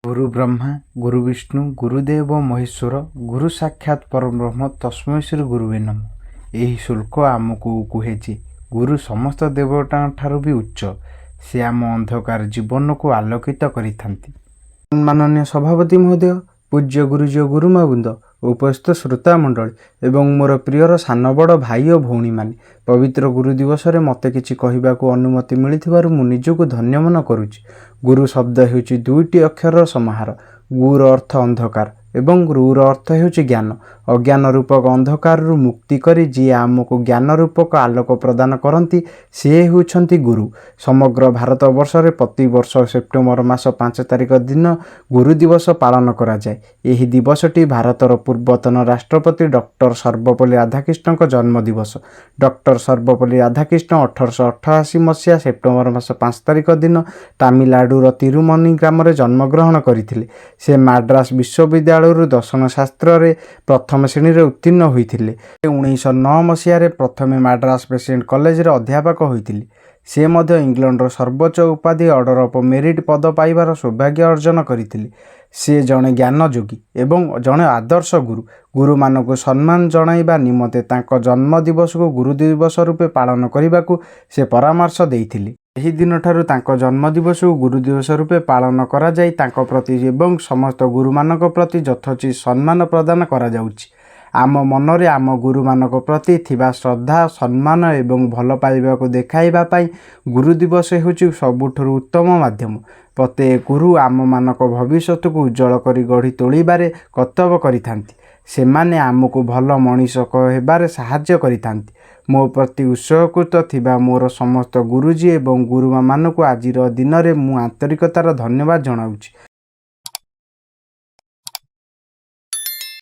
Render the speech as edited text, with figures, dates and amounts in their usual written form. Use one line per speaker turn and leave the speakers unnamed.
गुरु ब्रह्मा गुरु विष्णु गुरुदेव महेश्वर गुरु साक्षात परब्रह्म तस्मै श्री गुरुवे नमः। ଏହି ଶ୍ଲୋକ ଆମକୁ କୁହେ ଯେ ଗୁରୁ ସମସ୍ତ ଦେବତାଙ୍କ ଠାରୁ ବି ଉଚ୍ଚ। ସେ ଆମ ଅନ୍ଧକାର ଜୀବନକୁ ଆଲୋକିତ କରିଥାନ୍ତି। ସମ୍ମାନନୀୟ ସଭାପତି ମହୋଦୟ, ପୂଜ୍ୟ ଗୁରୁଜୀ ଓ ଗୁରୁମା ବୃନ୍ଦ, ଉପସ୍ଥିତ ଶ୍ରୋତା ମଣ୍ଡଳୀ ଏବଂ ମୋର ପ୍ରିୟର ସାନ ବଡ଼ ଭାଇ ଓ ଭଉଣୀମାନେ, ପବିତ୍ର ଗୁରୁ ଦିବସରେ ମୋତେ କିଛି କହିବାକୁ ଅନୁମତି ମିଳିଥିବାରୁ ମୁଁ ନିଜକୁ ଧନ୍ୟ ମନେ କରୁଛି। ଗୁରୁ ଶବ୍ଦ ହେଉଛି ଦୁଇଟି ଅକ୍ଷରର ସମାହାର। ଗୁର ଅର୍ଥ ଅନ୍ଧକାର ଏବଂ ରୁର ଅର୍ଥ ହେଉଛି ଜ୍ଞାନ। ଅଜ୍ଞାନ ରୂପକ ଅନ୍ଧକାରରୁ ମୁକ୍ତି କରି ଯିଏ ଆମକୁ ଜ୍ଞାନ ରୂପକ ଆଲୋକ ପ୍ରଦାନ କରନ୍ତି ସେ ହେଉଛନ୍ତି ଗୁରୁ। ସମଗ୍ର ଭାରତବର୍ଷରେ ପ୍ରତିବର୍ଷ ସେପ୍ଟେମ୍ବର ମାସ 5 ତାରିଖ ଦିନ ଗୁରୁ ଦିବସ ପାଳନ କରାଯାଏ। ଏହି ଦିବସଟି ଭାରତର ପୂର୍ବତନ ରାଷ୍ଟ୍ରପତି ଡକ୍ଟର ସର୍ବପଲ୍ଲୀ ରାଧାକୃଷ୍ଣଙ୍କ ଜନ୍ମ ଦିବସ। ଡକ୍ଟର ସର୍ବପଲ୍ଲୀ ରାଧାକୃଷ୍ଣ 1888 ମସିହା ସେପ୍ଟେମ୍ବର ମାସ 5 ତାରିଖ ଦିନ ତାମିଲନାଡୁର ତିରୁମନି ଗ୍ରାମରେ ଜନ୍ମଗ୍ରହଣ କରିଥିଲେ। ସେ ମାଡ୍ରାସ ବିଶ୍ୱବିଦ୍ୟାଳୟରୁ ଦର୍ଶନ ଶାସ୍ତ୍ରରେ ପ୍ରଥମ ଶ୍ରେଣୀରେ ଉତ୍ତୀର୍ଣ୍ଣ ହୋଇଥିଲେ। 1909 ମସିହାରେ ପ୍ରଥମେ ମାଡ୍ରାସ ପ୍ରେସିଡେଣ୍ଟ କଲେଜରେ ଅଧ୍ୟାପକ ହୋଇଥିଲେ। ସେ ମଧ୍ୟ ଇଂଲଣ୍ଡର ସର୍ବୋଚ୍ଚ ଉପାଧି ଅର୍ଡର ଅଫ୍ ମେରିଟ୍ ପଦ ପାଇବାର ସୌଭାଗ୍ୟ ଅର୍ଜନ କରିଥିଲେ। ସେ ଜଣେ ଜ୍ଞାନଯୋଗୀ ଏବଂ ଜଣେ ଆଦର୍ଶ ଗୁରୁ। ଗୁରୁମାନଙ୍କୁ ସମ୍ମାନ ଜଣାଇବା ନିମନ୍ତେ ତାଙ୍କ ଜନ୍ମ ଦିବସକୁ ଗୁରୁ ଦିବସ ରୂପେ ପାଳନ କରିବାକୁ ସେ ପରାମର୍ଶ ଦେଇଥିଲେ। ଏହି ଦିନଠାରୁ ତାଙ୍କ ଜନ୍ମଦିବସକୁ ଗୁରୁ ଦିବସ ରୂପେ ପାଳନ କରାଯାଇ ତାଙ୍କ ପ୍ରତି ଏବଂ ସମସ୍ତ ଗୁରୁମାନଙ୍କ ପ୍ରତି ଯଥୋଚିତ ସମ୍ମାନ ପ୍ରଦାନ କରାଯାଉଛି। ଆମ ମନରେ ଆମ ଗୁରୁମାନଙ୍କ ପ୍ରତି ଥିବା ଶ୍ରଦ୍ଧା, ସମ୍ମାନ ଏବଂ ଭଲ ପାଇବାକୁ ଦେଖାଇବା ପାଇଁ ଗୁରୁ ଦିବସ ହେଉଛି ସବୁଠାରୁ ଉତ୍ତମ ମାଧ୍ୟମ। ପ୍ରତ୍ୟେକ ଗୁରୁ ଆମମାନଙ୍କ ଭବିଷ୍ୟତକୁ ଉଜ୍ଜ୍ୱଳ କରି ଗଢ଼ି ତୋଳିବାରେ କର୍ତ୍ତବ୍ୟ କରିଥାନ୍ତି। ସେମାନେ ଆମକୁ ଭଲ ମଣିଷ ହେବାରେ ସାହାଯ୍ୟ କରିଥାନ୍ତି। ମୋ ପ୍ରତି ଉତ୍ସର୍ଗୀକୃତ ଥିବା ମୋର ସମସ୍ତ ଗୁରୁଜୀ ଏବଂ ଗୁରୁମାମାନଙ୍କୁ ଆଜିର ଦିନରେ ମୁଁ ଆନ୍ତରିକତାର ଧନ୍ୟବାଦ ଜଣାଉଛି।